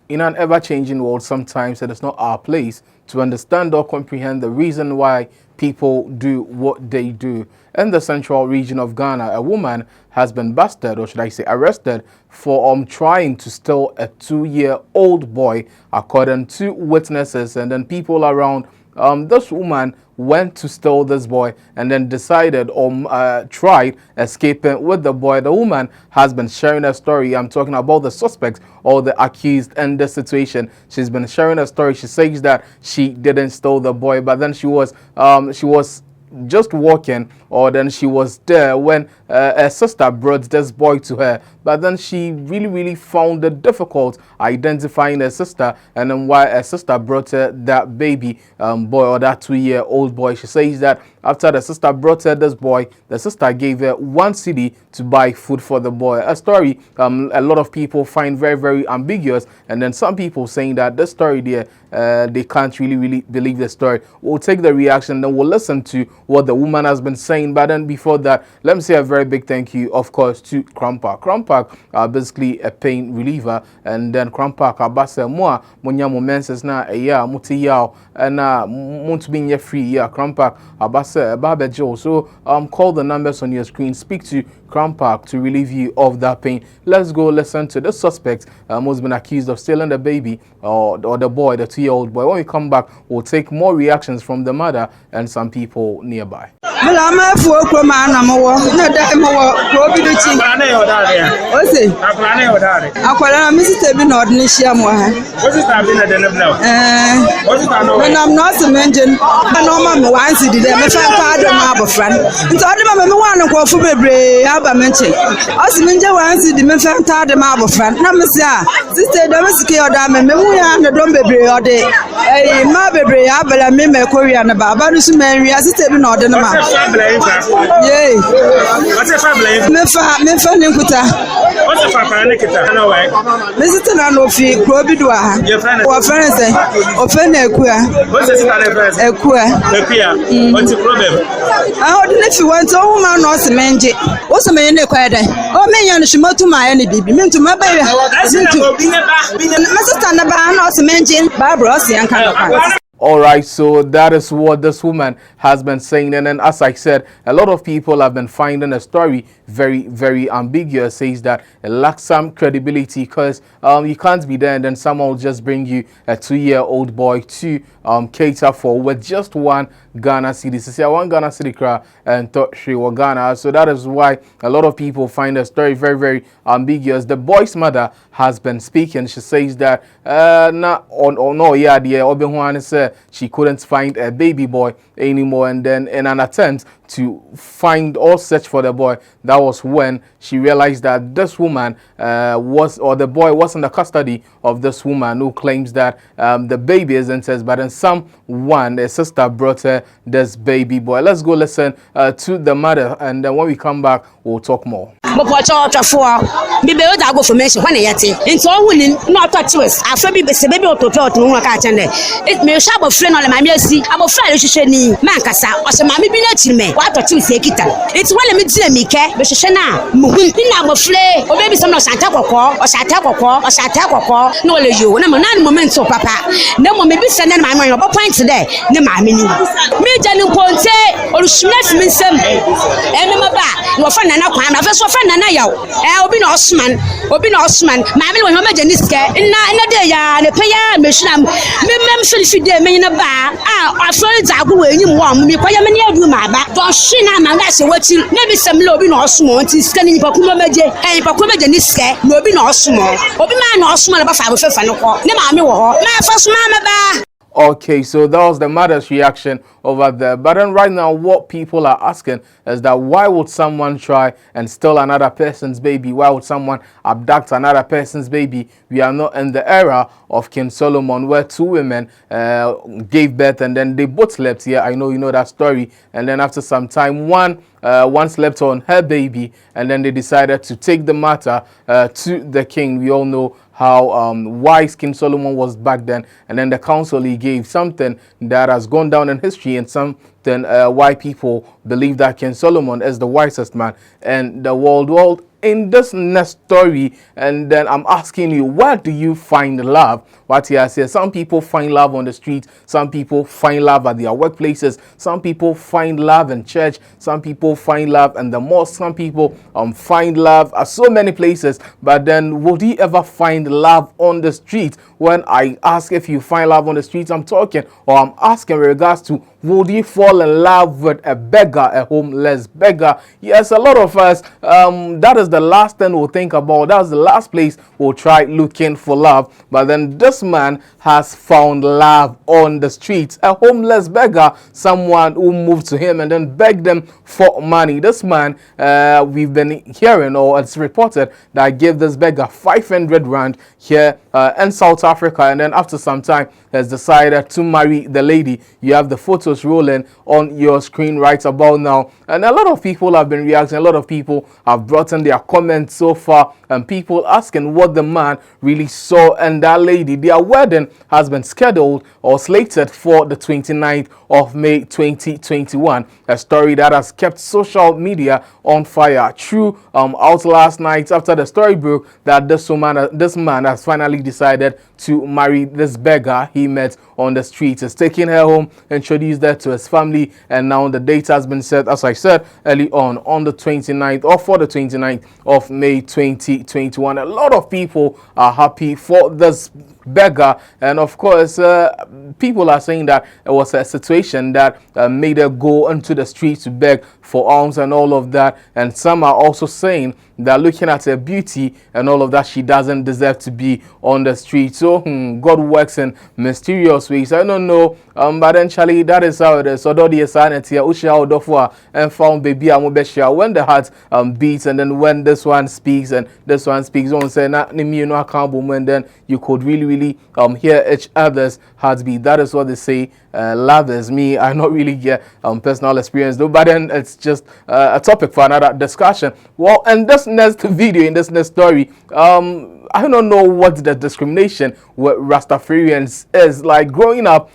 In an ever-changing world, sometimes it is not our place to understand or comprehend the reason why people do what they do. In the central region of Ghana, a woman has been busted, or should I say arrested, for trying to steal a 2-year-old boy, according to witnesses and then people around. This woman went to steal this boy and then decided or tried escaping with the boy. The woman has been sharing a story. I'm talking about the suspect or the accused in this situation. She's been sharing a story. She says that she didn't steal the boy, but then she was just walking, or then she was there when her sister brought this boy to her, but then she really found it difficult identifying her sister, and then why her sister brought her that baby boy, or that 2-year-old boy. She says that after the sister brought her this boy, the sister gave her 1 cedi to buy food for the boy. A story a lot of people find very ambiguous, and then some people saying that this story there, they can't really believe the story. We'll take the reaction, then we'll listen to what the woman has been saying. But then before that, let me say a very big thank you, of course, to Crampak. Crampak are basically a pain reliever, and then Crampak abase moa monya momenses na eya muti yao na muntu binye free ya Crampak abase babejo. So call the numbers on your screen, speak to Crampak to relieve you of that pain. Let's go listen to the suspect who's been accused of stealing the baby or the boy, the 2-year-old boy. When we come back, we'll take more reactions from the mother and some people nearby. What's the papa and Nikita? No way. Mr. Nanofi, Grobidua, your friends, offend Equa. What's the Spanish? Equa. What's the problem? I don't know if you want to woman or some mangy. What's a man in quiet? Oh, me and she to my any baby, mean to my baby. Mr. Tanaban or some mangy, Barbara, and kind. All right, so that is what this woman has been saying. And then, as I said, a lot of people have been finding a story very ambiguous. Says that it lacks some credibility because you can't be there and then someone will just bring you a 2-year-old boy to cater for with just 1 Ghana cedi. So, say 1 Ghana cedi cra and Sri Ghana. So that is why a lot of people find the story very ambiguous. The boy's mother has been speaking. She says that she couldn't find a baby boy anymore, and then in an attempt to find or search for the boy, that was when she realized that this woman the boy was in the custody of this woman who claims that the baby isn't hers, but then a sister brought her this baby boy. Let's go listen to the mother, and then when we come back, we'll talk more. What to say kita. It's when me tell me ke be hwehwe na muhun na mofle o baby some no santa kokko no le yo na man moment so papa na mo me bi se na ma no point there ne ma me ni me jani ponte orushuna fimi nsem e me ba no fa nana kwan na fa so fa nana yaw obi na osman ma me no ma jani ske na de ya ne peya me hwina me mem filfide me na ba afro zagu we nyim wo me kwaya me ne adu ma ba don shina ma na se wati na bi sem le obi na osmo nti ske ni pakuma maje pakuma maje ni ske na obi na osmo obi ma na osmo na ba fa bo fefa no ko ne ma me wo ho ma fa so ma ba. Okay, so that was the mother's reaction over there. But then right now, what people are asking is that why would someone try and steal another person's baby? Why would someone abduct another person's baby? We are not in the era of King Solomon where 2 women gave birth and then they both slept here. I know you know that story. And then after some time, one slept on her baby, and then they decided to take the matter to the king. We all know how wise King Solomon was back then, and then the counsel he gave, something that has gone down in history and some then why people believe that King Solomon is the wisest man in the world. Well, in this next story, and then I'm asking you, where do you find love? What he has said, some people find love on the street, some people find love at their workplaces, some people find love in church, some people find love in the mosque, some people find love at so many places. But then would you ever find love on the street? When I ask if you find love on the streets, I'm talking, or I'm asking in regards to, would you fall in love with a beggar, a homeless beggar? Yes, a lot of us, that is the last thing we'll think about. That's the last place we'll try looking for love. But then this man has found love on the streets. A homeless beggar, someone who moved to him and then begged them for money. This man, we've been hearing, or it's reported, that gave this beggar 500 rand here in South Africa, and then after some time has decided to marry the lady. You have the photos rolling on your screen right about now, and a lot of people have been reacting. A lot of people have brought in their comments so far, and people asking what the man really saw in that lady. Their wedding has been scheduled or slated for the 29th of May 2021, a story that has kept social media on fire. True, out last night after the story broke that this man has finally decided to marry this beggar he met on the streets. He's taking her home, introduced her to his family, and now the date has been set, as I said early on the 29th, or for the 29th of May 2021. A lot of people are happy for this beggar, and of course people are saying that it was a situation that made her go into the streets to beg for alms and all of that, and some are also saying that looking at her beauty and all of that, she doesn't deserve to be on the street. So God works in mysterious ways. I don't know, but eventually that is how it is. So and found baby when the heart beats, and then when this one speaks and this one speaks, don't say not me, you know, I can't boom, and then you could really hear each other's heartbeat. That is what they say. Love is me. I not really get personal experience though, but then it's just a topic for another discussion. Well, in this next video, in this next story, I don't know what the discrimination with Rastafarians is. Like growing up,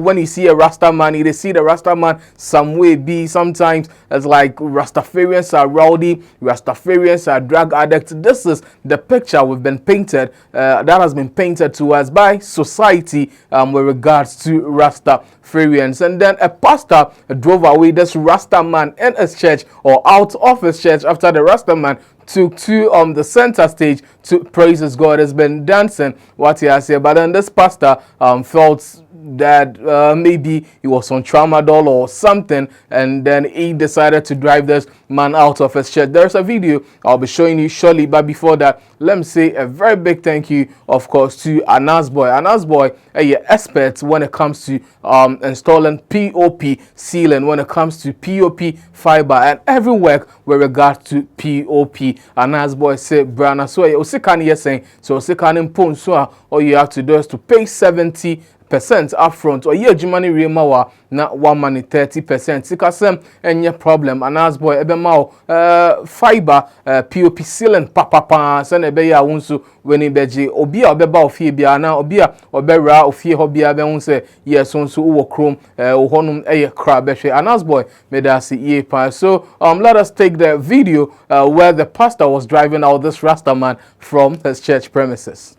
when you see a Rasta man, they see the Rasta man some way be. Sometimes it's like Rastafarians are rowdy, Rastafarians are drug addicts. This is the picture we've been painted, that has been painted to us by society with regards to Rastafarians. And then a pastor drove away this Rasta man in his church, or out of his church, after the Rasta man took to the center stage to praise his God. Has been dancing, what he has said, but then this pastor felt that maybe he was on tramadol or something, and then he decided to drive this man out of his church. There's a video I'll be showing you shortly, but before that, let me say a very big thank you, of course, to Anas Boy. Anas Boy, a expert when it comes to installing POP ceiling, when it comes to POP fiber and every work with regard to POP. Anas Boy say, Brana, so you can saying, so can so all you have to do is to pay 70% upfront, or year money remawa na 1 money 30%. Sikasem any problem. Anas Boy ebema fiber POP ceiling papa send ebe ya wonso weni beji obi a obeba ofie bia na obi a obera ofie ho bia be wonse yes wonso wo krom ohonum eye kra behwe. Anas Boy made us ye pa. So let us take the video where the pastor was driving out this Rasta man from his church premises.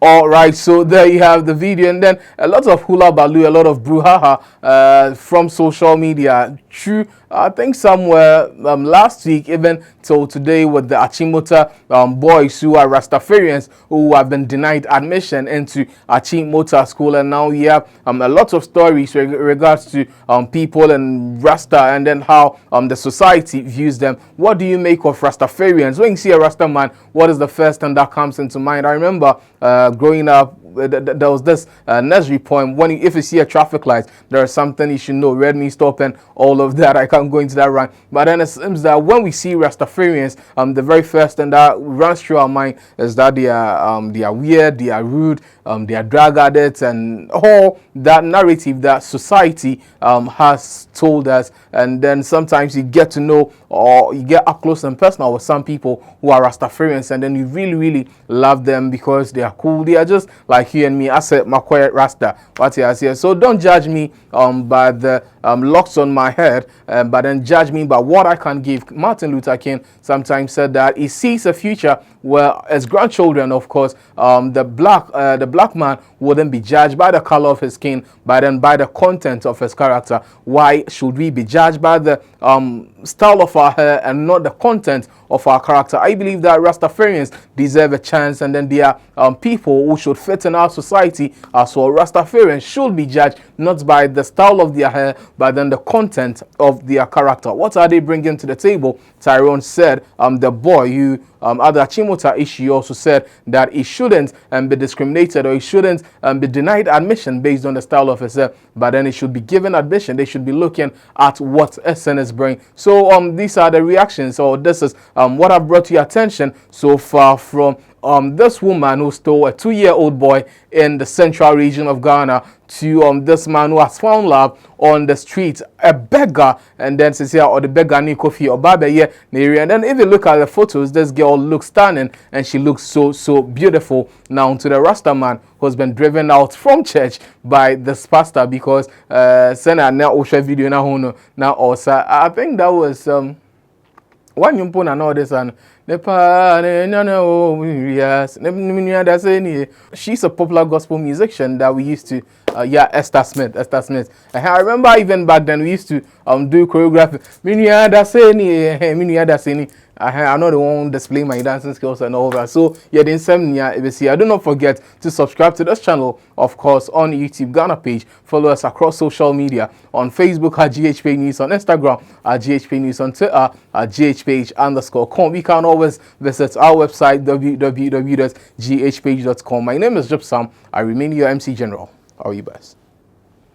All right, so there you have the video, and then a lot of hula baloo, a lot of brouhaha from social media. True, I think somewhere last week, even till today, with the Achimota boys who are Rastafarians who have been denied admission into Achimota school, and now we have a lot of stories with regards to people and Rasta, and then how the society views them. What do you make of Rastafarians? When you see a Rasta man, what is the first thing that comes into mind? I remember growing up, there was this nursery poem. If you see a traffic light, there is something you should know. Red means stop and all of that. I can't go into that rhyme. But then it seems that when we see Rastafarians, the very first thing that runs through our mind is that they are weird, they are rude, they are drug addicts, and all that narrative that society has told us. And then sometimes you get to know, or you get up close and personal with some people who are Rastafarians, and then you really, really love them because they are cool. They are just like you and me. I said, Makoye Rasta. What I say. So don't judge me by the locks on my head, but then judge me by what I can give. Martin Luther King sometimes said that he sees a future where, as grandchildren, of course, the black man wouldn't be judged by the color of his skin, but then by the content of his character. Why should we be judged by the style of our hair and not the content of our character? I believe that Rastafarians deserve a chance, and then there are people who should fit in our society as well. Rastafarians should be judged not by the style of their hair, but then the content of their character. What are they bringing to the table? Tyrone said the boy who other Chimota issue also said that he shouldn't be discriminated, or he shouldn't be denied admission based on the style of his hair, but then he should be given admission. They should be looking at what SN is bringing. So these are the reactions, or this is what I brought to your attention so far from this woman who stole a 2-year-old boy in the central region of Ghana to this man who has found love on the street, a beggar, and then says here, or the beggar ni Kofi or Baba here, and then if you look at the photos, this girl looks stunning and she looks so beautiful. Now to the Rasta man who's been driven out from church by this pastor because send a now video now also. I think that was one you put all this and she's a popular gospel musician that we used to Esther Smith. I remember even back then we used to do choreography. I'm not the one displaying my dancing skills and all that. So yeah, the insomnia ABC. Do not forget to subscribe to this channel, of course, on YouTube Ghana page. Follow us across social media on Facebook at GHP News, on Instagram at GHP News, on Twitter at GHPage_com. You can always visit our website www.ghpage.com. My name is Jobsam. I remain your MC General. All you best.